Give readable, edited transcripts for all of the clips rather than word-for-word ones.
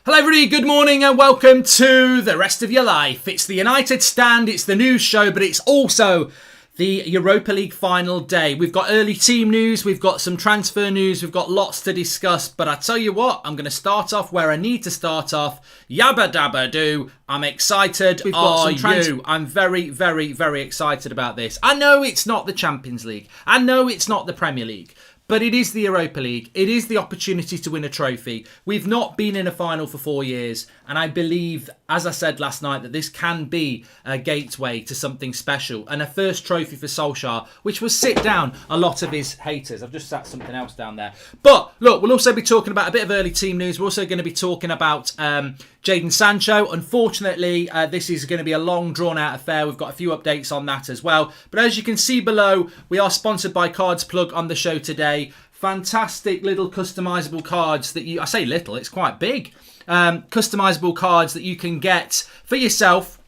Hello everybody, good morning and welcome to The Rest of Your Life. It's the United Stand, it's the news show, but it's also the Europa League final day. We've got early team news, we've got some transfer news, we've got lots to discuss. But I tell you what, I'm going to start off where I need to start off. Yabba dabba doo. I'm excited. We've got I'm very, very, very excited about this. I know it's not the Champions League. I know it's not the Premier League. But it is the Europa League. It is the opportunity to win a trophy. We've not been in a final for 4 years. And I believe, as I said last night, that this can be a gateway to something special. And a first trophy for Solskjaer, which will sit down a lot of his haters. I've just sat something else down there. But look, we'll also be talking about a bit of early team news. We're also going to be talking about Jadon Sancho. Unfortunately, this is going to be a long drawn out affair. We've got a few updates on that as well. But as you can see below, we are sponsored by Cards Plug on the show today. Fantastic little customizable cards that I say little, it's quite big. Customizable cards that you can get for yourself.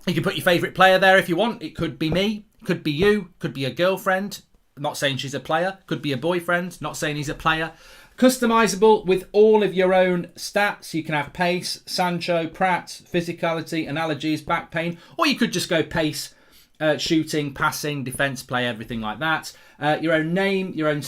You can put your favourite player there if you want. It could be me, could be you, could be a girlfriend. I'm not saying she's a player. Could be a boyfriend, not saying he's a player. Customizable with all of your own stats. You can have pace, Sancho, Pratt, physicality, analogies, back pain, or you could just go pace, shooting, passing, defense play, everything like that. Your own name, your own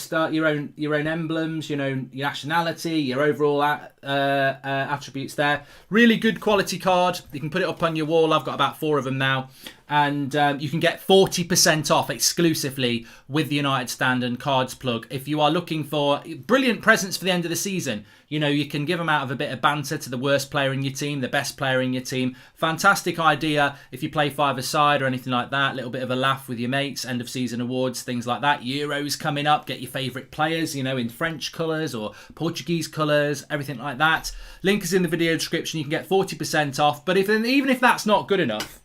your own emblems, your nationality, your overall attributes there. Really good quality card. You can put it up on your wall. I've got about 4 of them now. And you can get 40% off exclusively with the United Stand and Cards Plug. If you are looking for brilliant presents for the end of the season, you can give them out of a bit of banter to the worst player in your team, the best player in your team. Fantastic idea if you play five-a-side or anything like that. A little bit of a laugh with your mates, end of season awards, things like that. Euros coming up, get your favourite players, in French colours or Portuguese colours, everything like that. Link is in the video description. You can get 40% off. But even if that's not good enough,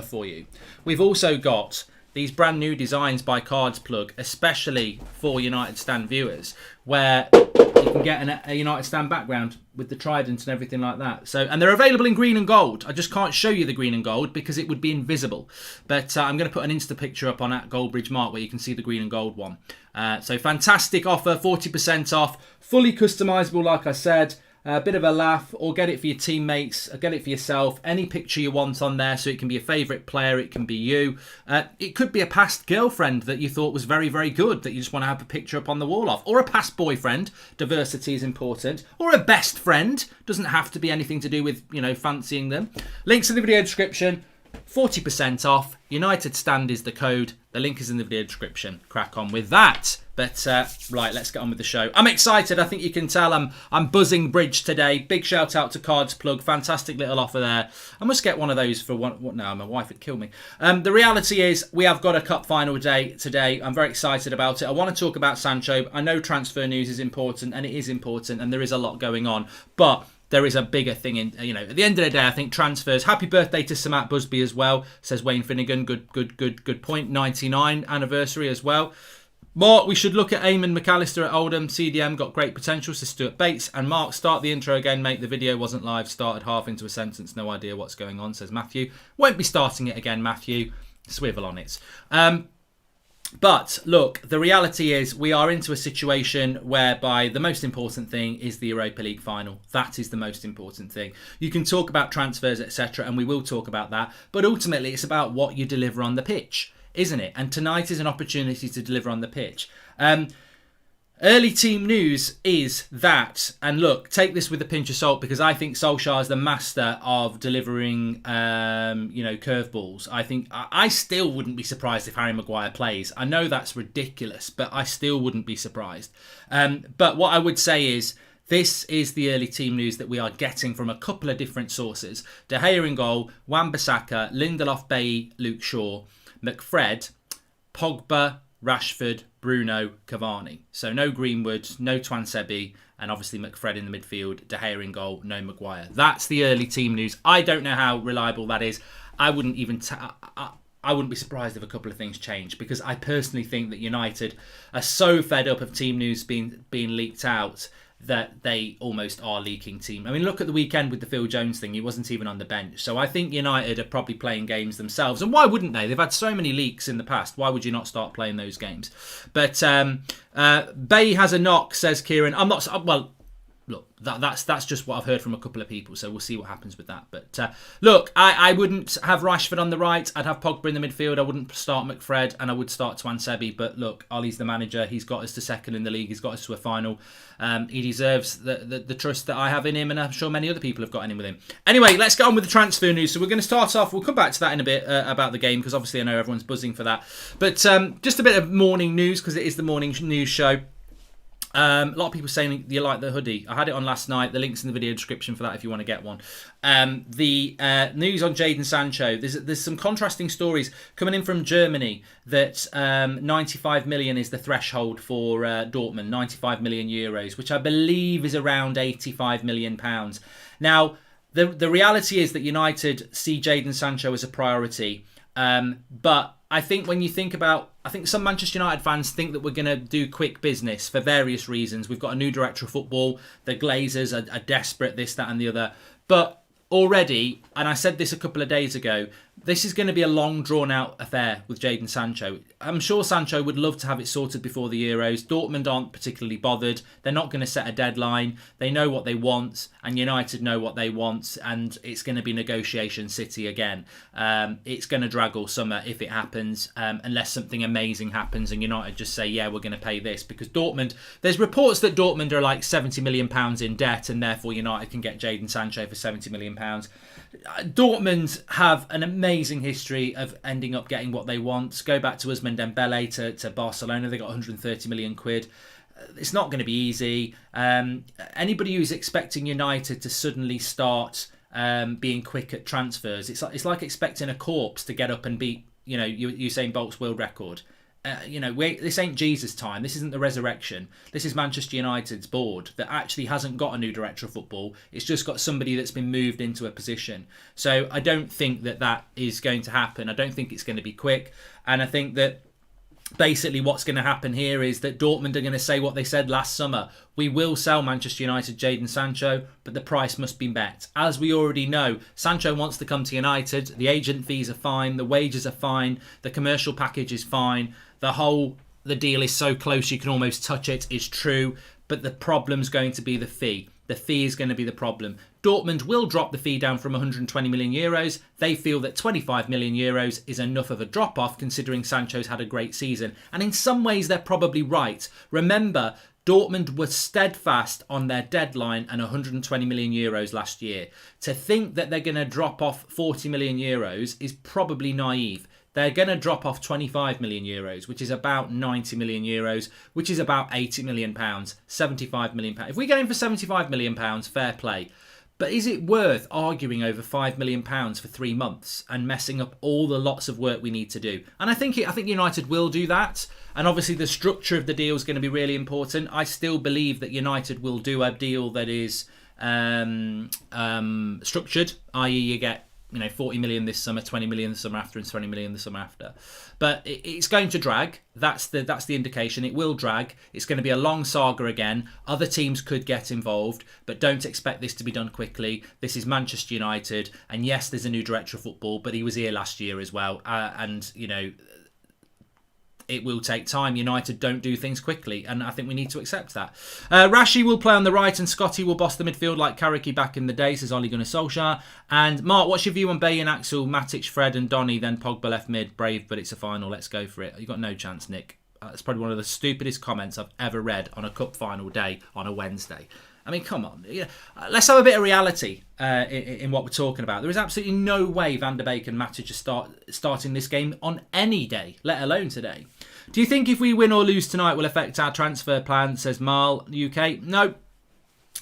for you, we've also got these brand new designs by Cards Plug, especially for United Stand viewers, where you can get a United Stand background with the trident and everything like that. And they're available in green and gold. I just can't show you the green and gold because it would be invisible. But I'm going to put an Insta picture up on at Goldbridge Mark where you can see the green and gold one. So fantastic offer, 40% off, fully customizable, like I said. A bit of a laugh, or get it for your teammates, or get it for yourself. Any picture you want on there, so it can be a favourite player, it can be you. It could be a past girlfriend that you thought was very, very good, that you just want to have a picture up on the wall of. Or a past boyfriend, diversity is important. Or a best friend, doesn't have to be anything to do with, fancying them. Links in the video description, 40% off. United Stand is the code. The link is in the video description. Crack on with that. But right, let's get on with the show. I'm excited. I think you can tell I'm buzzing bridge today. Big shout out to Cards Plug. Fantastic little offer there. I must get one of those for one. What now? My wife would kill me. The reality is we have got a cup final day today. I'm very excited about it. I want to talk about Sancho. I know transfer news is important, and it is important, and there is a lot going on. But there is a bigger thing in, at the end of the day, I think transfers. Happy birthday to Sir Matt Busby as well, says Wayne Finnegan. Good point. 99 anniversary as well. Mark, we should look at Eamon McAllister at Oldham. CDM got great potential, says Stuart Bates. And Mark, start the intro again, mate. The video wasn't live. Started half into a sentence. No idea what's going on, says Matthew. Won't be starting it again, Matthew. Swivel on it. But look, the reality is we are into a situation whereby the most important thing is the Europa League final. That is the most important thing. You can talk about transfers, etc., and we will talk about that. But ultimately, it's about what you deliver on the pitch, isn't it? And tonight is an opportunity to deliver on the pitch. Early team news is that, and look, take this with a pinch of salt because I think Solskjaer is the master of delivering, curveballs. I still wouldn't be surprised if Harry Maguire plays. I know that's ridiculous, but I still wouldn't be surprised. But what I would say is, this is the early team news that we are getting from a couple of different sources. De Gea in goal, Wan-Bissaka, Lindelof, Bailly, Luke Shaw, McFred, Pogba, Rashford, Bruno, Cavani. So no Greenwood, no Twansebi, and obviously McFred in the midfield, De Gea in goal, no Maguire. That's the early team news. I don't know how reliable that is. I wouldn't even I wouldn't be surprised if a couple of things change because I personally think that United are so fed up of team news being leaked out that they almost are leaking team. I mean, look at the weekend with the Phil Jones thing. He wasn't even on the bench. So I think United are probably playing games themselves. And why wouldn't they? They've had so many leaks in the past. Why would you not start playing those games? But Bay has a knock, says Kieran. I'm not... Well, look, that's just what I've heard from a couple of people, so we'll see what happens with that. But look, I wouldn't have Rashford on the right. I'd have Pogba in the midfield. I wouldn't start McFred, and I would start Twansebi. But look, Ollie's the manager. He's got us to second in the league. He's got us to a final. He deserves the trust that I have in him, and I'm sure many other people have got in with him. Anyway, let's get on with the transfer news. So we're going to start off. We'll come back to that in a bit about the game, because obviously I know everyone's buzzing for that. But just a bit of morning news, because it is the morning news show. A lot of people saying you like the hoodie. I had it on last night. The link's in the video description for that if you want to get one. The news on Jadon Sancho. There's some contrasting stories coming in from Germany that 95 million is the threshold for Dortmund. 95 million euros, which I believe is around 85 million pounds. Now, the reality is that United see Jadon Sancho as a priority. But I think when you think about, I think some Manchester United fans think that we're going to do quick business for various reasons. We've got a new director of football. The Glazers are desperate, this, that and the other. But already, and I said this a couple of days ago, this is going to be a long drawn-out affair with Jadon Sancho. I'm sure Sancho would love to have it sorted before the Euros. Dortmund aren't particularly bothered. They're not going to set a deadline. They know what they want, and United know what they want, and it's going to be negotiation city again. It's going to drag all summer if it happens, unless something amazing happens and United just say, yeah, we're going to pay this. Because Dortmund, there's reports that Dortmund are like £70 million in debt, and therefore United can get Jadon Sancho for £70 million. Dortmund have an amazing history of ending up getting what they want. Go back to Ousmane Dembele to Barcelona. They got 130 million quid. It's not going to be easy. Anybody who's expecting United to suddenly start being quick at transfers, it's like expecting a corpse to get up and beat, Usain Bolt's world record. This ain't Jesus time. This isn't the resurrection. This is Manchester United's board that actually hasn't got a new director of football. It's just got somebody that's been moved into a position. So I don't think that is going to happen. I don't think it's going to be quick. And I think that basically what's going to happen here is that Dortmund are going to say what they said last summer. We will sell Manchester United Jadon Sancho, but the price must be met. As we already know, Sancho wants to come to United. The agent fees are fine. The wages are fine. The commercial package is fine. The deal is so close you can almost touch it is true. But the problem's going to be the fee. The fee is going to be the problem. Dortmund will drop the fee down from 120 million euros. They feel that 25 million euros is enough of a drop-off considering Sancho's had a great season. And in some ways, they're probably right. Remember, Dortmund were steadfast on their deadline and 120 million euros last year. To think that they're going to drop off 40 million euros is probably naive. They're going to drop off 25 million euros, which is about 90 million euros, which is about 80 million pounds, 75 million pounds. If we get in for 75 million pounds, fair play. But is it worth arguing over £5 million for 3 months and messing up all the lots of work we need to do? And I think United will do that. And obviously the structure of the deal is going to be really important. I still believe that United will do a deal that is structured, i.e. you get 40 million this summer, 20 million the summer after, and 20 million the summer after. But it's going to drag. That's the indication. It will drag. It's going to be a long saga again. Other teams could get involved, but don't expect this to be done quickly. This is Manchester United, and yes, there's a new director of football, but he was here last year as well. It will take time. United don't do things quickly, and I think we need to accept that. Rashi will play on the right, and Scotty will boss the midfield like Carricky back in the day, says Ole Gunnar Solskjaer. And Mark, what's your view on Baye and Axel, Matic, Fred and Donny, then Pogba left mid? Brave, but it's a final. Let's go for it. You've got no chance, Nick. That's probably one of the stupidest comments I've ever read on a cup final day on a Wednesday. I mean, come on. Let's have a bit of reality in what we're talking about. There is absolutely no way Van der Beek and Matic are starting this game on any day, let alone today. Do you think if we win or lose tonight will affect our transfer plan, says Marl, UK?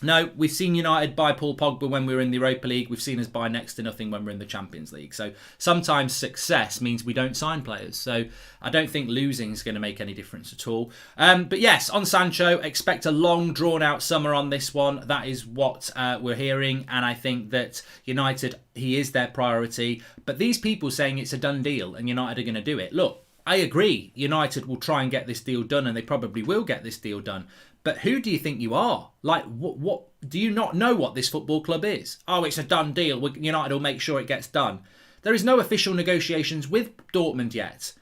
No, we've seen United buy Paul Pogba when we were in the Europa League. We've seen us buy next to nothing when we're in the Champions League. So sometimes success means we don't sign players. So I don't think losing is going to make any difference at all. But yes, on Sancho, expect a long, drawn-out summer on this one. That is what we're hearing. And I think that United, he is their priority. But these people saying it's a done deal and United are going to do it. Look, I agree. United will try and get this deal done, and they probably will get this deal done. But who do you think you are? Like, what do you not know what this football club is? Oh, it's a done deal. United will make sure it gets done. There is no official negotiations with Dortmund yet,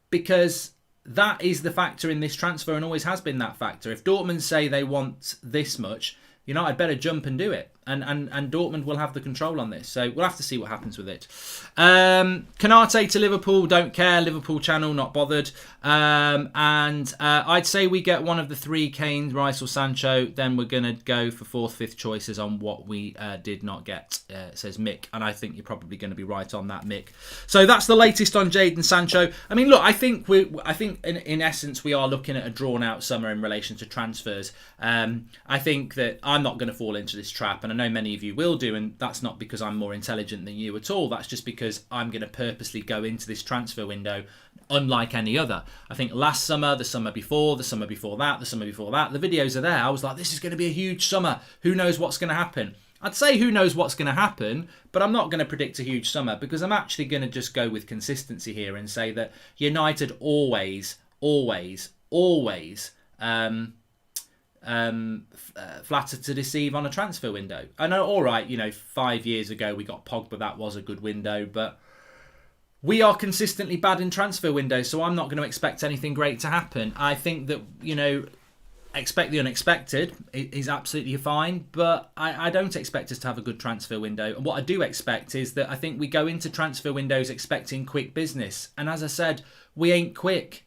because that is the factor in this transfer and always has been that factor. If Dortmund say they want this much, United better jump and do it. And Dortmund will have the control on this. So we'll have to see what happens with it. Canate to Liverpool, don't care. Liverpool channel, not bothered. I'd say we get one of the three, Kane, Rice or Sancho. Then we're going to go for 4th, 5th choices on what we did not get, says Mick. And I think you're probably going to be right on that, Mick. So that's the latest on Jadon Sancho. I mean, look, I think in essence we are looking at a drawn-out summer in relation to transfers. I think that I'm not going to fall into this trap, and I know many of you will do, and that's not because I'm more intelligent than you at all. That's just because I'm going to purposely go into this transfer window unlike any other. I think last summer, the summer before, the summer before that, the summer before that, the videos are there. I was like, this is going to be a huge summer. Who knows what's going to happen? I'd say who knows what's going to happen, but I'm not going to predict a huge summer because I'm actually going to just go with consistency here and say that United always flatter to deceive on a transfer window. I know, all right, 5 years ago we got Pogba, that was a good window, but we are consistently bad in transfer windows, so I'm not going to expect anything great to happen. I think that, expect the unexpected is absolutely fine, but I don't expect us to have a good transfer window. And what I do expect is that I think we go into transfer windows expecting quick business. And as I said, we ain't quick.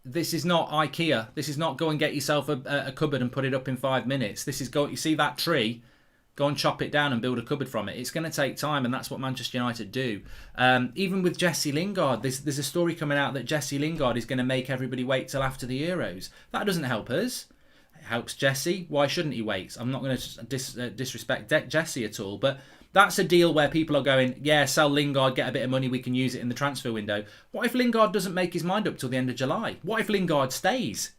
This is not IKEA. This is not go and get yourself a cupboard and put it up in 5 minutes. This is you see that tree, go and chop it down and build a cupboard from it. It's going to take time, and that's what Manchester United do. Even with Jesse Lingard, there's a story coming out that Jesse Lingard is going to make everybody wait till after the Euros. That doesn't help us. It helps Jesse. Why shouldn't he wait? I'm not going to disrespect Jesse at all, but that's a deal where people are going, yeah, sell Lingard, get a bit of money, we can use it in the transfer window. What if Lingard doesn't make his mind up till the end of July? What if Lingard stays?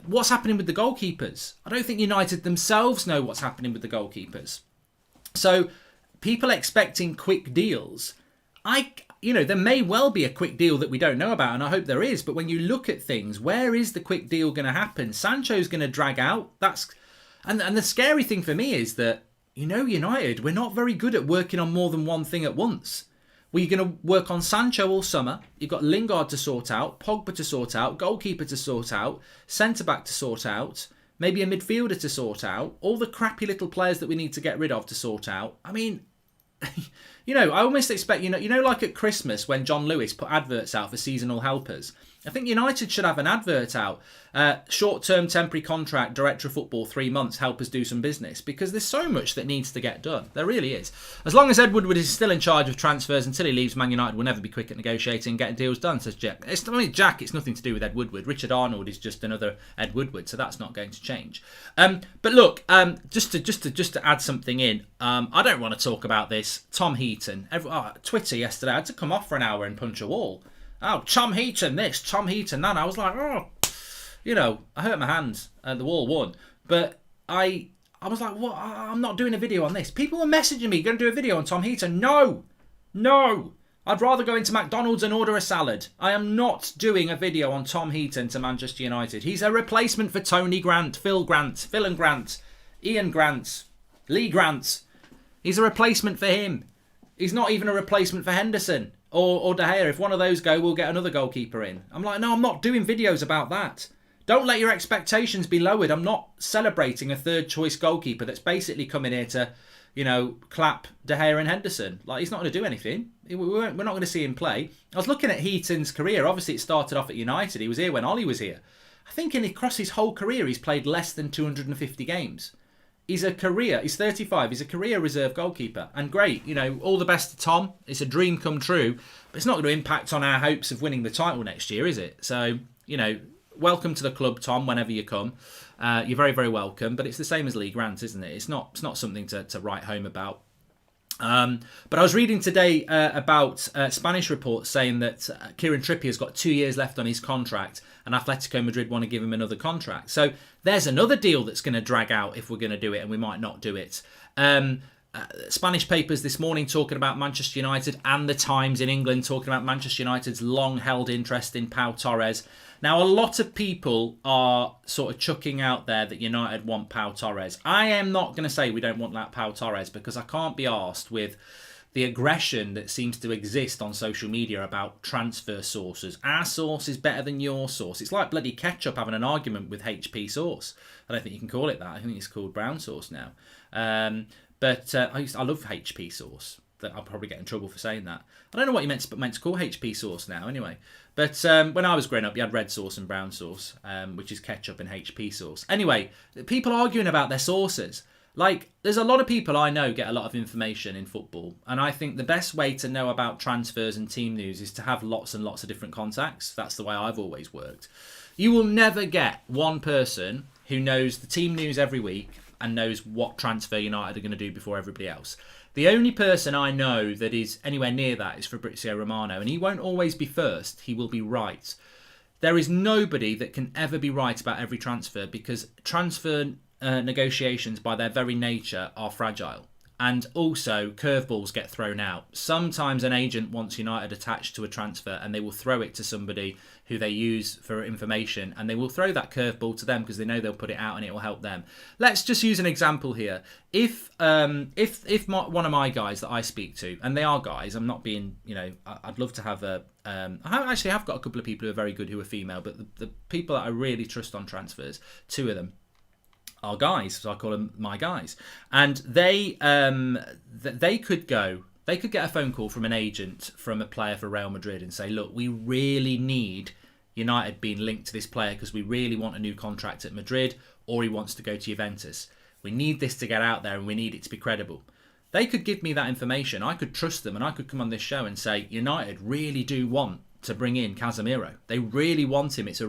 What's happening with the goalkeepers? I don't think United themselves know what's happening with the goalkeepers. So people expecting quick deals, there may well be a quick deal that we don't know about, and I hope there is, but when you look at things, where is the quick deal going to happen? Sancho's going to drag out. And the scary thing for me is that, United, we're not very good at working on more than one thing at once. We're going to work on Sancho all summer. You've got Lingard to sort out, Pogba to sort out, goalkeeper to sort out, centre-back to sort out, maybe a midfielder to sort out, all the crappy little players that we need to get rid of to sort out. I mean, I almost expect, like at Christmas when John Lewis put adverts out for seasonal helpers. I think United should have an advert out. Short-term temporary contract, director of football, 3 months, help us do some business. Because there's so much that needs to get done. There really is. As long as Ed Woodward is still in charge of transfers until he leaves, Man United will never be quick at negotiating and getting deals done, says Jack. It's nothing to do with Ed Woodward. Richard Arnold is just another Ed Woodward, so that's not going to change. But look, just to add something in, I don't want to talk about this. Tom Heaton. Twitter yesterday, I had to come off for an hour and punch a wall. Oh, Tom Heaton this, Tom Heaton that. I was like, I hurt my hand and the wall won. But I was like, what? I'm not doing a video on this. People were messaging me, going to do a video on Tom Heaton. No. I'd rather go into McDonald's and order a salad. I am not doing a video on Tom Heaton to Manchester United. He's a replacement for Tony Grant, Phil and Grant, Ian Grant, Lee Grant. He's a replacement for him. He's not even a replacement for Henderson. Or De Gea. If one of those go, we'll get another goalkeeper in. I'm like, no, I'm not doing videos about that. Don't let your expectations be lowered. I'm not celebrating a third choice goalkeeper that's basically coming here to, clap De Gea and Henderson. Like, he's not going to do anything. We're not going to see him play. I was looking at Heaton's career. Obviously, it started off at United. He was here when Ollie was here. I think across his whole career, he's played less than 250 games. He's 35, he's a career reserve goalkeeper. And great, all the best to Tom. It's a dream come true. But it's not going to impact on our hopes of winning the title next year, is it? So, welcome to the club, Tom, whenever you come. You're very, very welcome. But it's the same as Lee Grant, isn't it? It's not something to write home about. But I was reading today about Spanish reports saying that Kieran Trippier's got 2 years left on his contract and Atletico Madrid want to give him another contract. So there's another deal that's going to drag out if we're going to do it, and we might not do it. Spanish papers this morning talking about Manchester United, and the Times in England talking about Manchester United's long-held interest in Pau Torres. Now, a lot of people are sort of chucking out there that United want Pau Torres. I am not going to say we don't want that Pau Torres because I can't be arsed with the aggression that seems to exist on social media about transfer sources. Our source is better than your source. It's like bloody ketchup having an argument with HP sauce. I don't think you can call it that. I think it's called brown sauce now. But I love HP sauce. I'll probably get in trouble for saying that. I don't know what you meant to call HP sauce now anyway. But when I was growing up, you had red sauce and brown sauce, which is ketchup and HP sauce. Anyway, people arguing about their sauces. Like, there's a lot of people I know get a lot of information in football. And I think the best way to know about transfers and team news is to have lots and lots of different contacts. That's the way I've always worked. You will never get one person who knows the team news every week and knows what transfer United are going to do before everybody else. The only person I know that is anywhere near that is Fabrizio Romano, and he won't always be first. He will be right. There is nobody that can ever be right about every transfer, because transfer negotiations by their very nature are fragile. And also, curveballs get thrown out. Sometimes an agent wants United attached to a transfer and they will throw it to somebody who they use for information, and they will throw that curveball to them because they know they'll put it out and it will help them. Let's just use an example here. If one of my guys that I speak to, and they are guys, I'm not being, I'd love to have I actually have got a couple of people who are very good who are female, but the people that I really trust on transfers, two of them are guys, so I call them my guys, and they could get a phone call from an agent from a player for Real Madrid and say, look, we really need United being linked to this player because we really want a new contract at Madrid, or he wants to go to Juventus. We need this to get out there and we need it to be credible. They could give me that information. I could trust them and I could come on this show and say, United really do want to bring in Casemiro. They really want him. They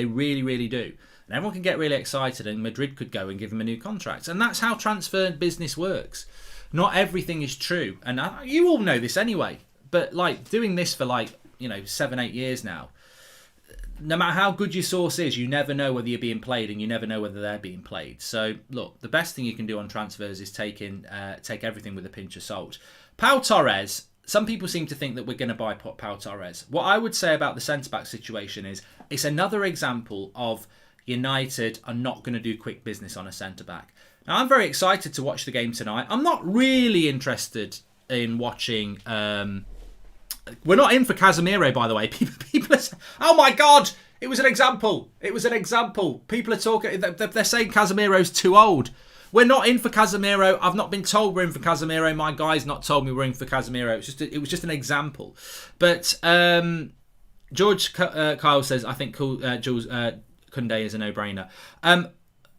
really do. And everyone can get really excited, and Madrid could go and give him a new contract. And that's how transfer business works. Not everything is true. And you all know this anyway. But like doing this for 7-8 years now, no matter how good your source is, you never know whether you're being played, and you never know whether they're being played. So look, the best thing you can do on transfers is take everything with a pinch of salt. Pau Torres, some people seem to think that we're going to buy Pau Torres. What I would say about the centre-back situation is it's another example of United are not going to do quick business on a centre-back. Now, I'm very excited to watch the game tonight. I'm not really interested in watching... We're not in for Casemiro, by the way. People are saying, oh my God, it was an example. It was an example. People are talking... They're saying Casemiro's too old. We're not in for Casemiro. I've not been told we're in for Casemiro. My guy's not told me we're in for Casemiro. It was just an example. But George Kyle says, I think Jules... Koundé is a no-brainer.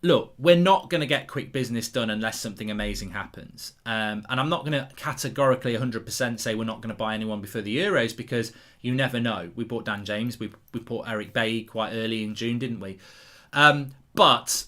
Look, we're not going to get quick business done unless something amazing happens. And I'm not going to categorically 100% say we're not going to buy anyone before the Euros, because you never know. We bought Dan James. We bought Eric Bailly quite early in June, didn't we? But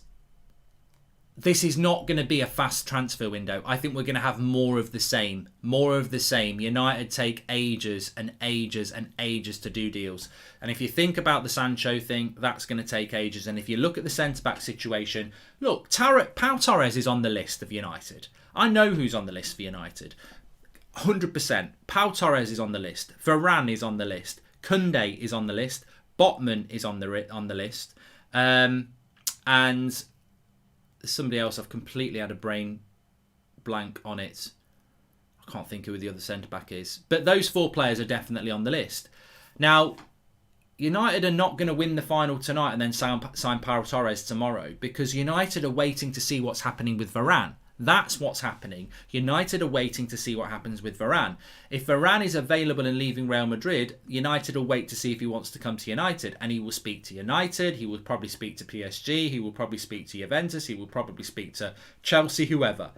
this is not going to be a fast transfer window. I think we're going to have more of the same. More of the same. United take ages and ages and ages to do deals. And if you think about the Sancho thing, that's going to take ages. And if you look at the centre-back situation, look, Pau Torres is on the list of United. I know who's on the list for United. 100%. Pau Torres is on the list. Varane is on the list. Koundé is on the list. Botman is on the list. And somebody else, I've completely had a brain blank on it. I can't think of who the other centre-back is. But those four players are definitely on the list. Now, United are not going to win the final tonight and then sign Pau Torres tomorrow, because United are waiting to see what's happening with Varane. That's what's happening. United are waiting to see what happens with Varane. If Varane is available and leaving Real Madrid, United will wait to see if he wants to come to United, and he will speak to United. He will probably speak to PSG. He will probably speak to Juventus. He will probably speak to Chelsea, whoever.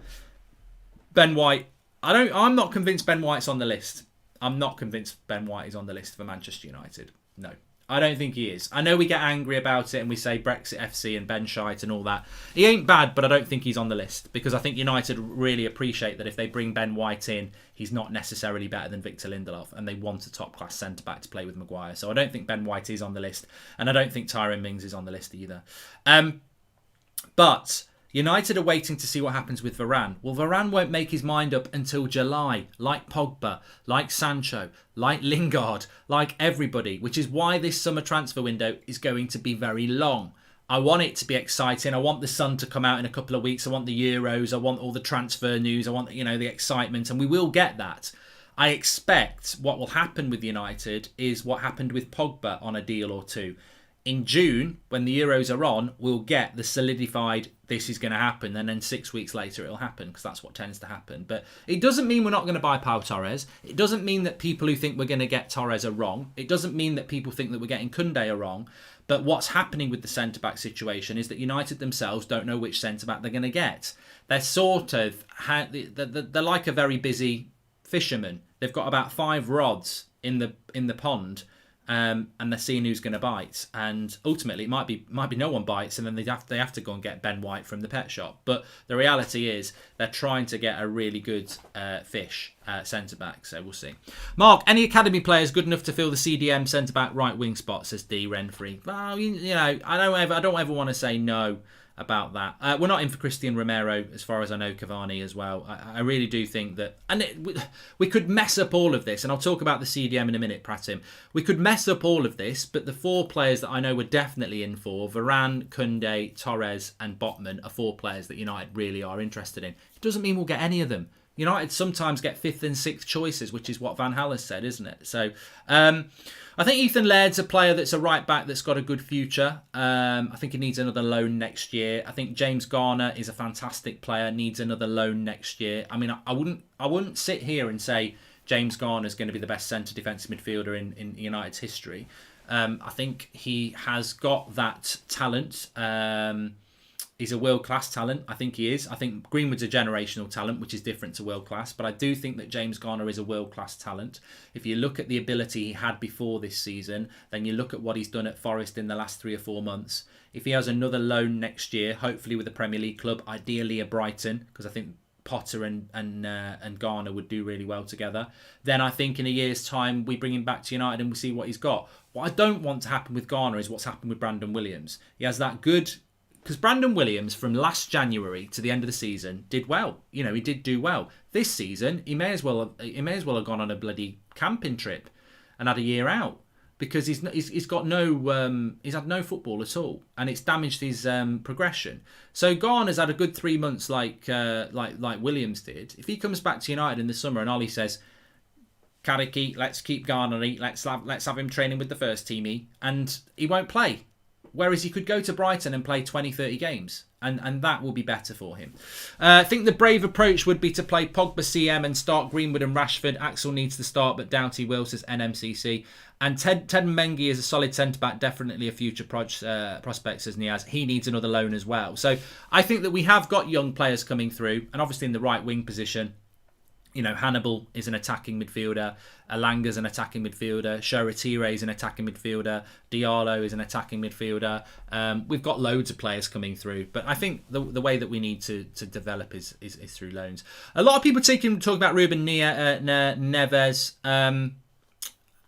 Ben White. I'm not convinced Ben White's on the list. I'm not convinced Ben White is on the list for Manchester United. No. I don't think he is. I know we get angry about it and we say Brexit FC and Ben Shite and all that. He ain't bad, but I don't think he's on the list, because I think United really appreciate that if they bring Ben White in, he's not necessarily better than Victor Lindelof, and they want a top-class centre-back to play with Maguire. So I don't think Ben White is on the list, and I don't think Tyrone Mings is on the list either. But United are waiting to see what happens with Varane. Well, Varane won't make his mind up until July, like Pogba, like Sancho, like Lingard, like everybody, which is why this summer transfer window is going to be very long. I want it to be exciting. I want the Sun to come out in a couple of weeks. I want the Euros. I want all the transfer news. I want, the excitement, and we will get that. I expect what will happen with United is what happened with Pogba on a deal or two. In June, when the Euros are on, we'll get the solidified, this is going to happen, and then 6 weeks later it'll happen, because that's what tends to happen. But it doesn't mean we're not going to buy Pau Torres. It doesn't mean that people who think we're going to get Torres are wrong. It doesn't mean that people think that we're getting Koundé are wrong. But what's happening with the centre-back situation is that United themselves don't know which centre-back they're going to get. They're sort of, they're like a very busy fisherman. They've got about 5 rods in the pond, and they're seeing who's going to bite. And ultimately, it might be no one bites, and then they have to go and get Ben White from the pet shop. But the reality is they're trying to get a really good fish centre back. So we'll see. Mark, any academy players good enough to fill the CDM centre back right wing spot? Says D Renfrey. Well, I don't ever want to say no about that. We're not in for Christian Romero, as far as I know. Cavani as well. I really do think that, and we could mess up all of this, and I'll talk about the CDM in a minute, Pratim. We could mess up all of this, but the 4 players that I know we're definitely in for, Varane, Koundé, Torres and Botman, are 4 players that United really are interested in. It doesn't mean we'll get any of them. United sometimes get 5th and 6th choices, which is what Van Gaal has said, isn't it? So I think Ethan Laird's a player that's a right back that's got a good future. I think he needs another loan next year. I think James Garner is a fantastic player, needs another loan next year. I mean, I wouldn't sit here and say James Garner is going to be the best centre defensive midfielder in United's history. I think he has got that talent. He's a world-class talent. I think he is. I think Greenwood's a generational talent, which is different to world-class. But I do think that James Garner is a world-class talent. If you look at the ability he had before this season, then you look at what he's done at Forest in the last 3 or 4 months. If he has another loan next year, hopefully with a Premier League club, ideally a Brighton, because I think Potter and Garner would do really well together, then I think in a year's time we bring him back to United and we see what he's got. What I don't want to happen with Garner is what's happened with Brandon Williams. He has that good... Because Brandon Williams, from last January to the end of the season, did well. He did do well. This season, he may as well have gone on a bloody camping trip and had a year out, because he's had no football at all, and it's damaged his progression. So Garner's had a good 3 months, like Williams did. If he comes back to United in the summer and Ollie says, Kariki, let's keep Garner, let's have him training with the first team, and he won't play. Whereas he could go to Brighton and play 20, 30 games. And that will be better for him. I think the brave approach would be to play Pogba CM and start Greenwood and Rashford. Axel needs to start, but Doughty will, says NMCC. And Ted Mengi is a solid centre-back, definitely a future prospect, says Niaz. He needs another loan as well. So I think that we have got young players coming through, and obviously in the right wing position. Hannibal is an attacking midfielder. Alanga's an attacking midfielder. Shoretire is an attacking midfielder. Diallo is an attacking midfielder. We've got loads of players coming through, but I think the way that we need to develop is through loans. A lot of people talk about Ruben Neves.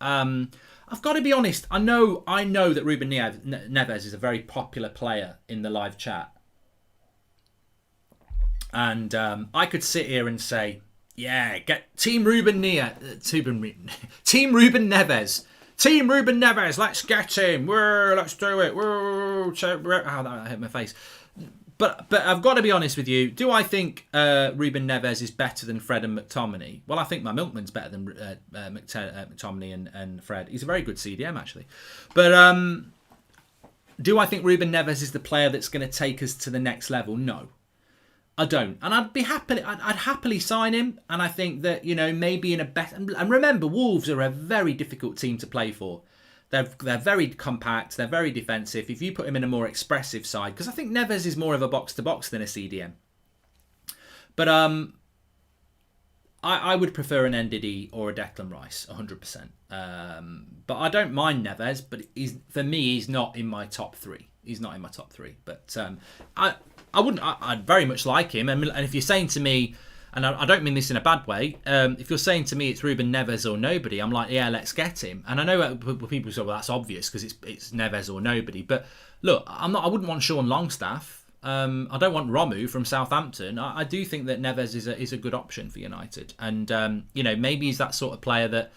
I've got to be honest. I know that Ruben Neves is a very popular player in the live chat, and I could sit here and say, yeah, get Team Ruben Neves. Team Ruben Neves. Let's get him. Let's do it. That hit my face. But I've got to be honest with you. Do I think Ruben Neves is better than Fred and McTominay? Well, I think my Milkman's better than McTominay and Fred. He's a very good CDM, actually. But do I think Ruben Neves is the player that's going to take us to the next level? No. I don't, and I'd happily sign him. And I think that maybe in a better. And remember, Wolves are a very difficult team to play for. They're very compact. They're very defensive. If you put him in a more expressive side, because I think Neves is more of a box to box than a CDM. But I would prefer an NDD or a Declan Rice, 100%. But I don't mind Neves. But for me, he's not in my top 3. He's not in my top 3. But I'd very much like him. And if you're saying to me, and I don't mean this in a bad way, if you're saying to me it's Ruben Neves or nobody, I'm like, yeah, let's get him. And I know people say, well, that's obvious because it's Neves or nobody. But look, I wouldn't want Sean Longstaff. I don't want Romu from Southampton. I do think that Neves is a good option for United. And, maybe he's that sort of player that,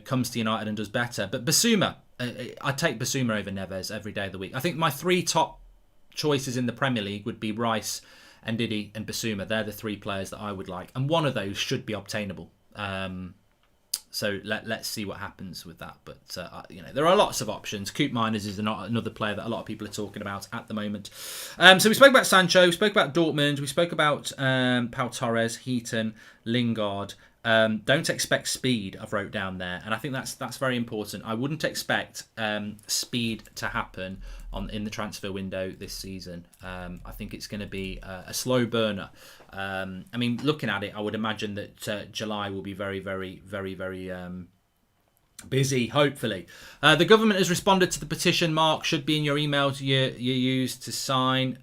comes to United and does better. But Basuma, I take Basuma over Neves every day of the week. I think my 3 top choices in the Premier League would be Rice, Ndidi and Basuma. They're the 3 players that I would like. And one of those should be obtainable. So let's see what happens with that. But, there are lots of options. Coop Miners is another player that a lot of people are talking about at the moment. So we spoke about Sancho, we spoke about Dortmund, we spoke about Pau Torres, Heaton, Lingard. Don't expect speed, I've wrote down there. And I think that's very important. I wouldn't expect speed to happen in the transfer window this season. I think it's going to be a slow burner. Looking at it, I would imagine that July will be very, very, very, very busy, hopefully. The government has responded to the petition, Mark. Should be in your emails you use to sign,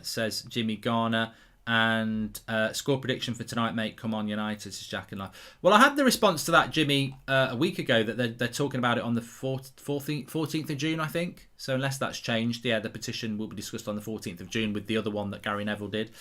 says Jimmy Garner. And score prediction for tonight, mate. Come on, United, says Jack and Life. Well, I had the response to that, Jimmy, a week ago that they're talking about it on the 14th of June, I think. So unless that's changed, yeah, the petition will be discussed on the 14th of June with the other one that Gary Neville did.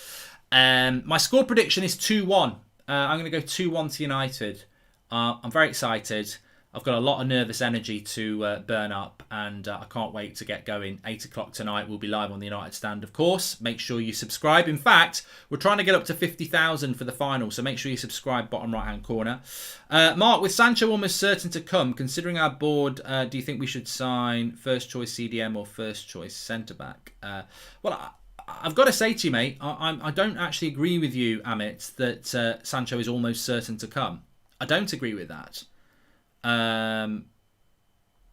My score prediction is 2-1. I'm going to go 2-1 to United. I'm very excited. I've got a lot of nervous energy to burn up, and I can't wait to get going. 8 o'clock tonight, we'll be live on the United Stand, of course. Make sure you subscribe. In fact, we're trying to get up to 50,000 for the final, so make sure you subscribe, bottom right-hand corner. Mark, with Sancho almost certain to come, considering our board, do you think we should sign first-choice CDM or first-choice centre-back? I've got to say to you, mate, I don't actually agree with you, Amit, that Sancho is almost certain to come. I don't agree with that.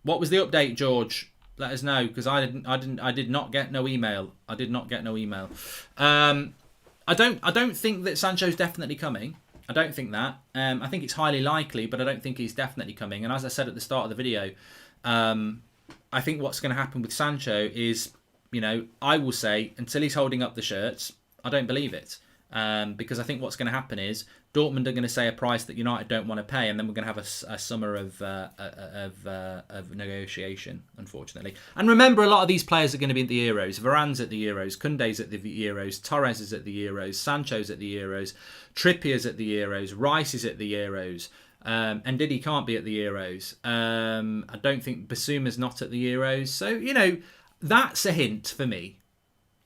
What was the update, George? Let us know, because I did not get no email. I don't think that Sancho's definitely coming. I don't think that. I think it's highly likely, but I don't think he's definitely coming. And as I said at the start of the video, I think what's going to happen with Sancho is, I will say, until he's holding up the shirts, I don't believe it. Because I think what's going to happen is Dortmund are going to say a price that United don't want to pay, and then we're going to have a summer of negotiation, unfortunately. And remember, a lot of these players are going to be at the Euros. Varane's at the Euros, Koundé's at the Euros, Torres is at the Euros, Sancho's at the Euros, Trippier's at the Euros, Rice is at the Euros. And Ndidi can't be at the Euros. I don't think Basuma's not at the Euros. So, that's a hint for me.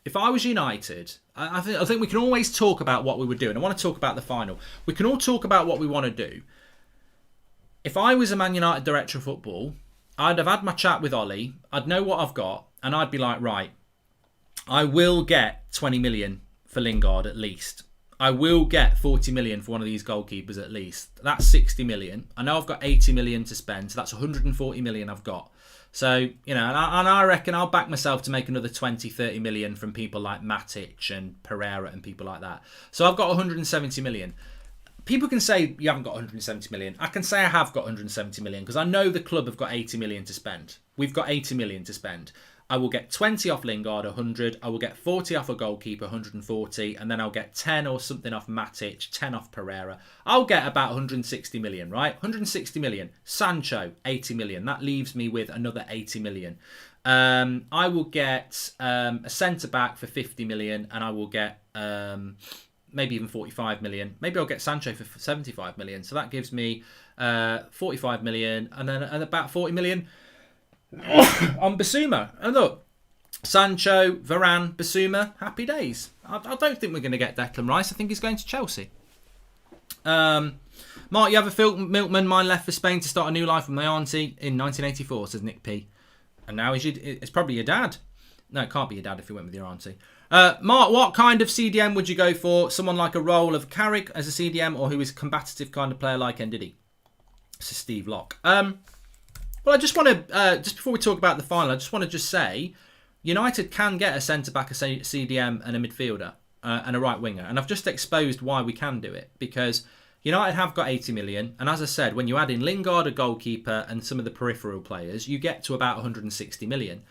If I was United, I think we can always talk about what we would do. And I want to talk about the final. We can all talk about what we want to do. If I was a Man United director of football, I'd have had my chat with Ollie. I'd know what I've got. And I'd be like, right, I will get 20 million for Lingard at least. I will get 40 million for one of these goalkeepers at least. That's 60 million. I know I've got 80 million to spend. So that's 140 million I've got. So, and I reckon I'll back myself to make another 20, 30 million from people like Matic and Pereira and people like that. So I've got 170 million. People can say you haven't got 170 million. I can say I have got 170 million because I know the club have got 80 million to spend. We've got 80 million to spend. I will get 20 off Lingard, 100. I will get 40 off a goalkeeper, 140. And then I'll get 10 or something off Matic, 10 off Pereira. I'll get about 160 million, right? 160 million. Sancho, 80 million. That leaves me with another 80 million. I will get a centre-back for 50 million. And I will get maybe even 45 million. Maybe I'll get Sancho for 75 million. So that gives me 45 million and then about 40 million on Basuma. And look, Sancho, Varane, Basuma, happy days. I don't think we're going to get Declan Rice. I think he's going to Chelsea. Mark, you have a milkman. Mine left for Spain to start a new life with my auntie in 1984, says Nick P. And now it's probably your dad. No, it can't be your dad if you went with your auntie. Mark, what kind of CDM would you go for? Someone like a role of Carrick as a CDM, or who is a combative kind of player like Ndidi? This is Steve Locke. Well, I just want to, just before we talk about the final, I just want to say, United can get a centre-back, a CDM and a midfielder and a right winger. And I've just exposed why we can do it. Because United have got 80 million. And as I said, when you add in Lingard, a goalkeeper, and some of the peripheral players, you get to about 160 million.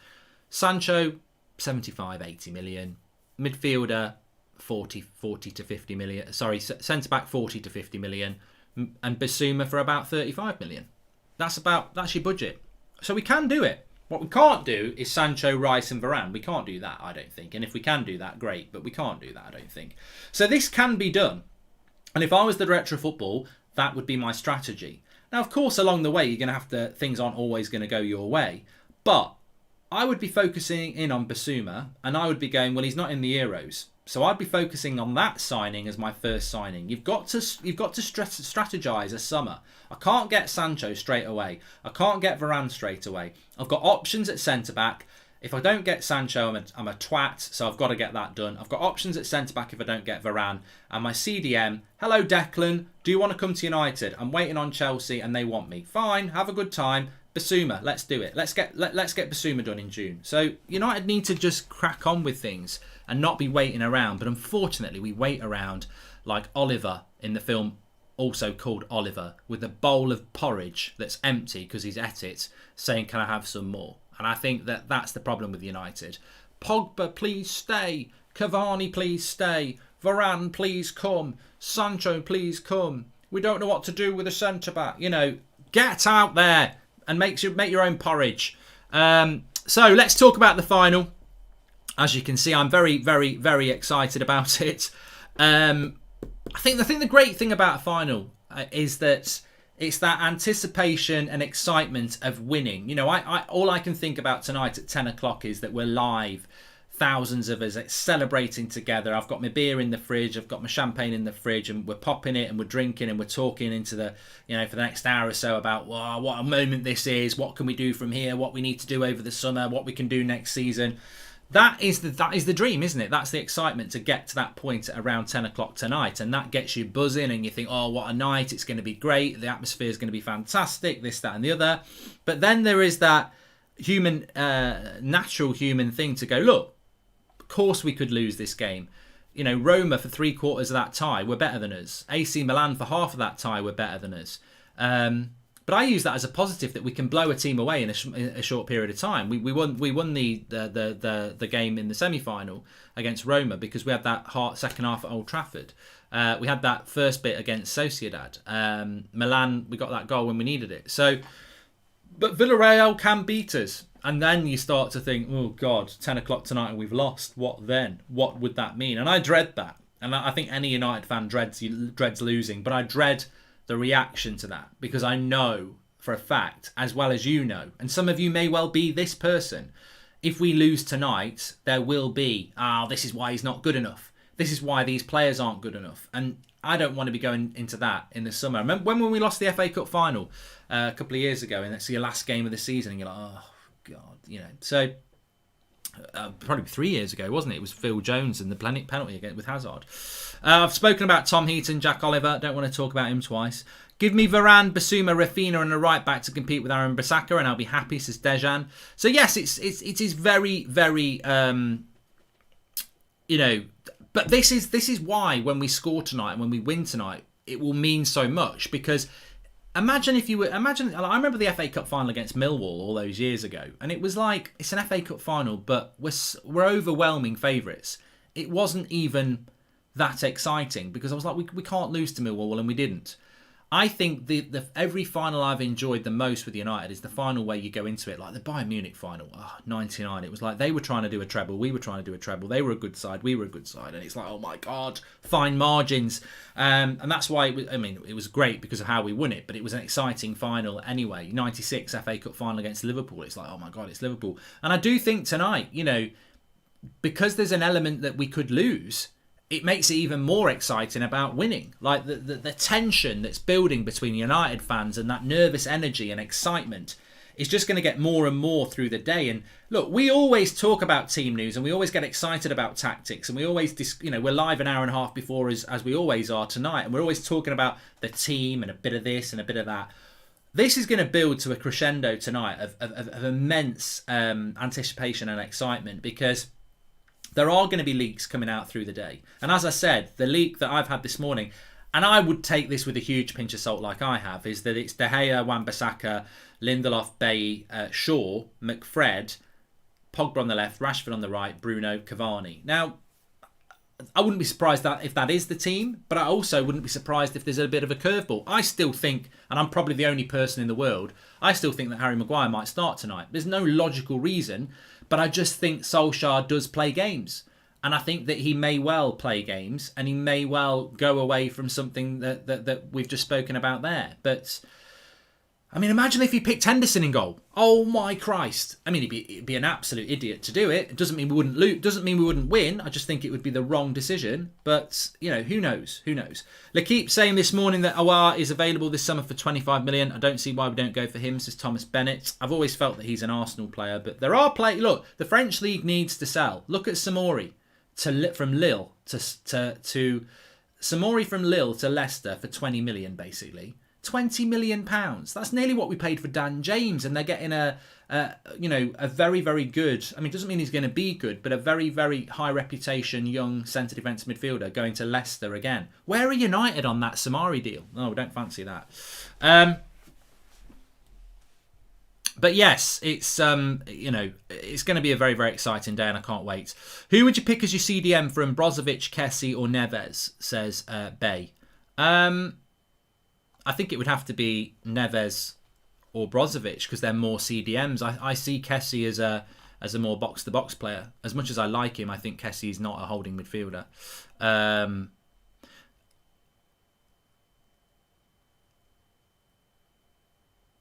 Sancho, 75, 80 million. Midfielder, 40 to 50 million. Sorry, centre-back, 40 to 50 million. And Basuma for about 35 million. That's your budget. So we can do it. What we can't do is Sancho, Rice and Varane. We can't do that, I don't think. And if we can do that, great. But we can't do that, I don't think. So this can be done. And if I was the director of football, that would be my strategy. Now, of course, along the way, you're going to have to... Things aren't always going to go your way. But I would be focusing in on Basuma, and I would be going, well, he's not in the Euros. So I'd be focusing on that signing as my first signing. You've got to strategise a summer. I can't get Sancho straight away. I can't get Varane straight away. I've got options at centre-back. If I don't get Sancho, I'm a twat, so I've got to get that done. I've got options at centre-back if I don't get Varane. And my CDM, hello Declan, do you want to come to United? I'm waiting on Chelsea and they want me. Fine, have a good time. Basuma, let's do it. Let's get Basuma done in June. So United need to just crack on with things and not be waiting around. But unfortunately, we wait around like Oliver in the film, also called Oliver, with a bowl of porridge that's empty because he's at it, saying, can I have some more? And I think that that's the problem with United. Pogba, please stay. Cavani, please stay. Varane, please come. Sancho, please come. We don't know what to do with a centre-back. Get out there and make your own porridge. So let's talk about the final. As you can see, I'm very, very, very excited about it. I think the great thing about a final is that it's that anticipation and excitement of winning. All I can think about tonight at 10 o'clock is that we're live. Thousands of us celebrating together. I've got my beer in the fridge. I've got my champagne in the fridge, and we're popping it and we're drinking and we're talking into the, for the next hour or so about what a moment this is. What can we do from here? What we need to do over the summer? What we can do next season? That is the dream, isn't it? That's the excitement to get to that point at around 10 o'clock tonight, and that gets you buzzing, and you think, oh, what a night! It's going to be great. The atmosphere is going to be fantastic. This, that, and the other. But then there is that natural human thing to go, look. Of course we could lose this game. Roma for 3/4 of that tie were better than us. AC Milan for half of that tie were better than us. But I use that as a positive, that we can blow a team away in a short period of time. We won the game in the semi-final against Roma because we had that second half at Old Trafford. We had that first bit against Sociedad. Milan, we got that goal when we needed it. But Villarreal can beat us. And then you start to think, oh, God, 10 o'clock tonight and we've lost. What then? What would that mean? And I dread that. And I think any United fan dreads losing. But I dread the reaction to that. Because I know for a fact, as well as you know, and some of you may well be this person, if we lose tonight, there will be, this is why he's not good enough. This is why these players aren't good enough. And I don't want to be going into that in the summer. Remember when we lost the FA Cup final a couple of years ago, and it's your last game of the season, and you're like, oh, God, So probably 3 years ago, wasn't it? It was Phil Jones and the penalty again with Hazard. I've spoken about Tom Heaton, Jack Oliver. Don't want to talk about him twice. Give me Varane, Basuma, Rafinha, and a right back to compete with Aaron Bissaka, and I'll be happy, says Dejan. So yes, it is very, very, But this is why when we score tonight and when we win tonight, it will mean so much. Because I remember the FA Cup final against Millwall all those years ago, and it was like, it's an FA Cup final, but we're overwhelming favourites. It wasn't even that exciting because I was like, we can't lose to Millwall, and we didn't. I think the every final I've enjoyed the most with United is the final where you go into it, like the Bayern Munich final, 99. It was like they were trying to do a treble, we were trying to do a treble. They were a good side, we were a good side, and it's like, oh my God, fine margins. And that's why it was great because of how we won it, but it was an exciting final anyway. 96 FA Cup final against Liverpool. It's like, oh my God, it's Liverpool. And I do think tonight, because there's an element that we could lose, it makes it even more exciting about winning. Like the tension that's building between United fans and that nervous energy and excitement is just going to get more and more through the day. And look, we always talk about team news and we always get excited about tactics, and we always, we're live an hour and a half before as we always are tonight, and we're always talking about the team and a bit of this and a bit of that. This is going to build to a crescendo tonight of immense anticipation and excitement, because there are going to be leaks coming out through the day. And as I said, the leak that I've had this morning, and I would take this with a huge pinch of salt like I have, is that it's De Gea, Wan-Bissaka, Lindelof, Bailly, Shaw, McFred, Pogba on the left, Rashford on the right, Bruno, Cavani. Now, I wouldn't be surprised if that is the team, but I also wouldn't be surprised if there's a bit of a curveball. I still think, and I'm probably the only person in the world, I still think that Harry Maguire might start tonight. There's no logical reason, but I just think Solskjaer does play games. And I think that he may well play games, and he may well go away from something that we've just spoken about there. But I mean, imagine if he picked Henderson in goal. Oh my Christ! I mean, he'd be an absolute idiot to do it. It doesn't mean we wouldn't lose. Doesn't mean we wouldn't win. I just think it would be the wrong decision. But you know, who knows? Who knows? L'Equipe saying this morning that Aouar is available this summer for 25 million. I don't see why we don't go for him, says Thomas Bennett. I've always felt that he's an Arsenal player, but there are players. Look, the French league needs to sell. Look at Samori from Lille to Samori from Lille to Leicester for 20 million, basically. 20 million pounds. That's nearly what we paid for Dan James, and they're getting a very, very good. I mean, it doesn't mean he's going to be good, but a very, very high reputation young centre defence midfielder going to Leicester again. Where are United on that Samari deal? No, we don't fancy that. But yes, it's it's going to be a very, very exciting day, and I can't wait. Who would you pick as your CDM from Brozovic, Kessie, or Neves? Says Bay. I think it would have to be Neves or Brozovic because they're more CDMs. I see Kessie as a more box-to-box player. As much as I like him, I think Kessie is not a holding midfielder.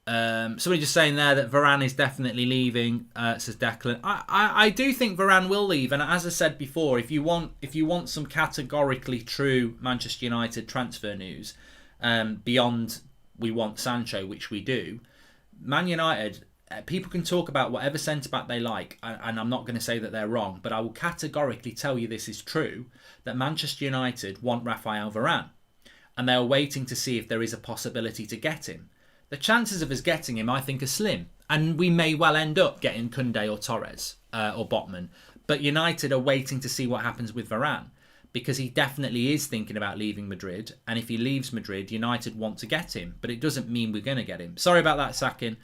Somebody just saying there that Varane is definitely leaving, says Declan. I do think Varane will leave, and as I said before, if you want some categorically true Manchester United transfer news, beyond we want Sancho, which we do, Man United, people can talk about whatever centre-back they like, and I'm not going to say that they're wrong, but I will categorically tell you this is true, that Manchester United want Raphael Varane, and they are waiting to see if there is a possibility to get him. The chances of us getting him, I think, are slim, and we may well end up getting Koundé or Torres or Botman, but United are waiting to see what happens with Varane, because he definitely is thinking about leaving Madrid. And if he leaves Madrid, United want to get him. But it doesn't mean we're going to get him. Sorry about that, Sakin.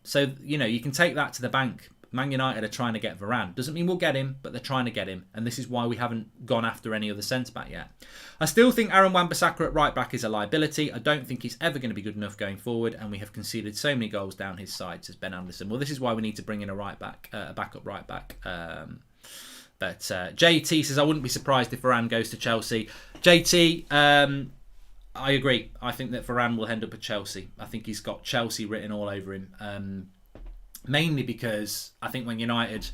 So, you can take that to the bank. Man United are trying to get Varane. Doesn't mean we'll get him, but they're trying to get him. And this is why we haven't gone after any other centre-back yet. I still think Aaron Wan-Bissaka at right-back is a liability. I don't think he's ever going to be good enough going forward. And we have conceded so many goals down his side, says Ben Anderson. Well, this is why we need to bring in a right-back, a backup right-back. But JT says, I wouldn't be surprised if Varane goes to Chelsea. JT, I agree. I think that Varane will end up at Chelsea. I think he's got Chelsea written all over him. Mainly because I think when United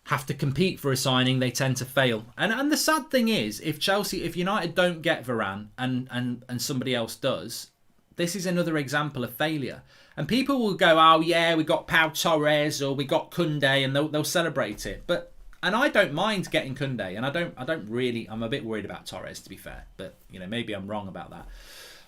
have to compete for a signing, they tend to fail. And the sad thing is, if United don't get Varane and somebody else does, this is another example of failure. And people will go, oh yeah, we got Pau Torres or we got Koundé, and they'll celebrate it. And I don't mind getting Koundé, and I'm a bit worried about Torres, to be fair, but maybe I'm wrong about that.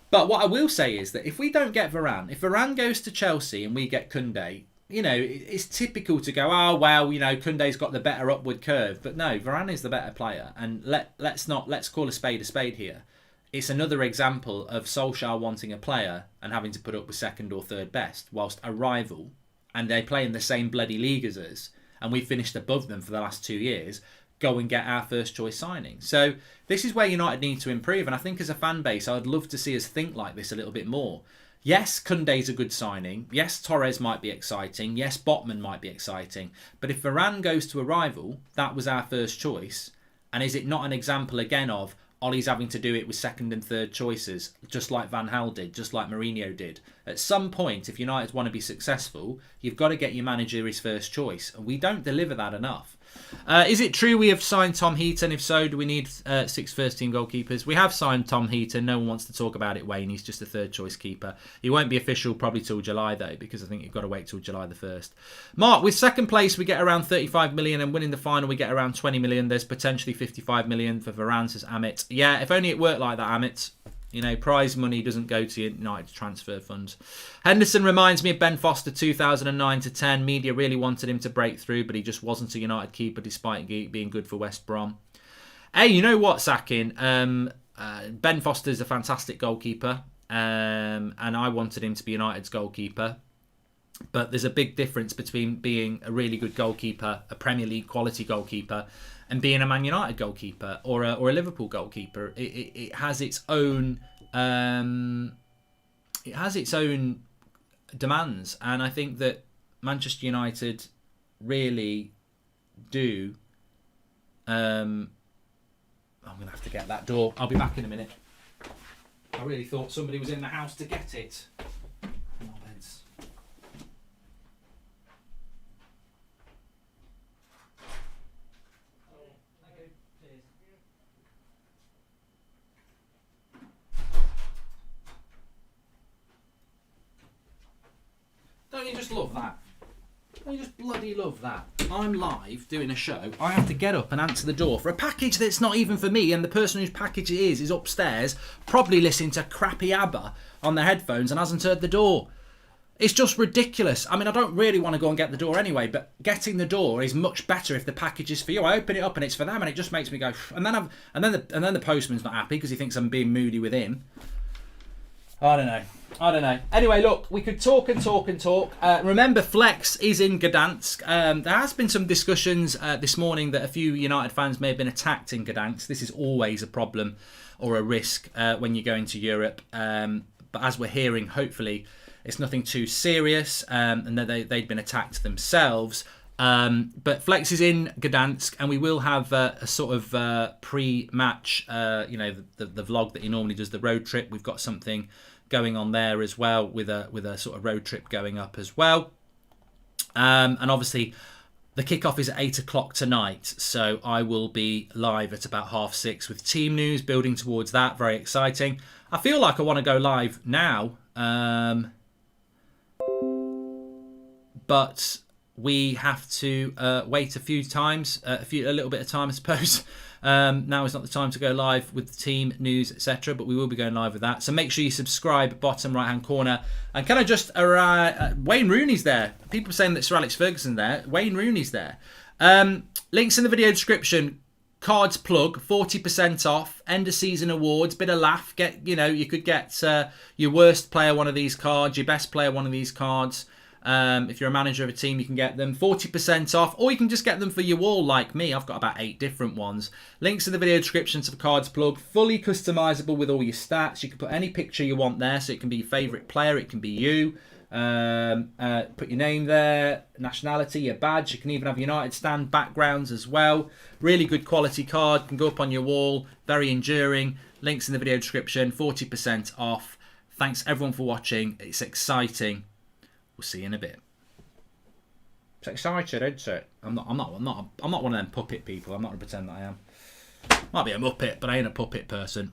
But what I will say is that if we don't get Varane, if Varane goes to Chelsea and we get Koundé, it's typical to go, oh well, Koundé's got the better upward curve, but no, Varane is the better player, and let's call a spade here. It's another example of Solskjaer wanting a player and having to put up with second or third best, whilst a rival, and they play in the same bloody league as us, and we finished above them for the last 2 years, go and get our first choice signing. So this is where United need to improve, and I think as a fan base, I'd love to see us think like this a little bit more. Yes, Koundé's a good signing. Yes, Torres might be exciting. Yes, Botman might be exciting. But if Varane goes to a rival, that was our first choice. And is it not an example again of Ollie's having to do it with second and third choices, just like Van Gaal did, just like Mourinho did? At some point, if United want to be successful, you've got to get your manager his first choice. And we don't deliver that enough. Is it true we have signed Tom Heaton? If so, do we need 6 first-team goalkeepers? We have signed Tom Heaton. No one wants to talk about it, Wayne. He's just a third-choice keeper. He won't be official probably till July, though, because I think you've got to wait till July the 1st. Mark, with second place, we get around 35 million, and winning the final, we get around 20 million. There's potentially 55 million for Varane, says Amit. Yeah, if only it worked like that, Amit. Prize money doesn't go to United's transfer fund. Henderson reminds me of Ben Foster 2009-10. Media really wanted him to break through, but he just wasn't a United keeper despite being good for West Brom. Hey, you know what, Sakin? Ben Foster's a fantastic goalkeeper, and I wanted him to be United's goalkeeper. But there's a big difference between being a really good goalkeeper, a Premier League quality goalkeeper, and being a Man United goalkeeper or a Liverpool goalkeeper. It has its own demands, and I think that Manchester United really do. I'm going to have to get that door. I'll be back in a minute. I really thought somebody was in the house to get it. just love that? I just bloody love that. I'm live doing a show. I have to get up and answer the door for a package that's not even for me, and the person whose package it is upstairs, probably listening to crappy ABBA on their headphones and hasn't heard the door. It's just ridiculous. I mean, I don't really want to go and get the door anyway, but getting the door is much better if the package is for you. I open it up and it's for them, and it just makes me go. And then the postman's not happy because he thinks I'm being moody with him. I don't know. Anyway, look, we could talk and talk and talk. Remember, Flex is in Gdansk. There has been some discussions this morning that a few United fans may have been attacked in Gdansk. This is always a problem or a risk when you're going to Europe. But as we're hearing, hopefully, it's nothing too serious and that they'd been attacked themselves. But Flex is in Gdansk, and we will have a sort of pre-match, the vlog that he normally does, the road trip. We've got something going on there as well with a sort of road trip going up as well. And obviously the kickoff is at 8 o'clock tonight, so I will be live at about 6:30 with team news, building towards that. Very exciting. I feel like I want to go live now, but we have to wait a little bit of time, I suppose. Now is not the time to go live with the team news, etc. But we will be going live with that. So make sure you subscribe, bottom right hand corner. And can I just Wayne Rooney's there. People are saying that Sir Alex Ferguson there. Wayne Rooney's there. Links in the video description. Cards plug, 40% off. End of season awards, bit of laugh. You could get your worst player one of these cards, your best player one of these cards. If you're a manager of a team, you can get them 40% off, or you can just get them for your wall like me. I've got about 8 different ones. Links in the video description to the cards plug. Fully customizable with all your stats. You can put any picture you want there, so it can be your favourite player, it can be you. Put your name there, nationality, your badge. You can even have United stand backgrounds as well. Really good quality card. Can go up on your wall. Very enduring. Links in the video description. 40% off. Thanks everyone for watching. It's exciting. We'll see you in a bit. It's exciting, isn't it? I'm not one of them puppet people. I'm not going to pretend that I am. Might be a muppet, but I ain't a puppet person.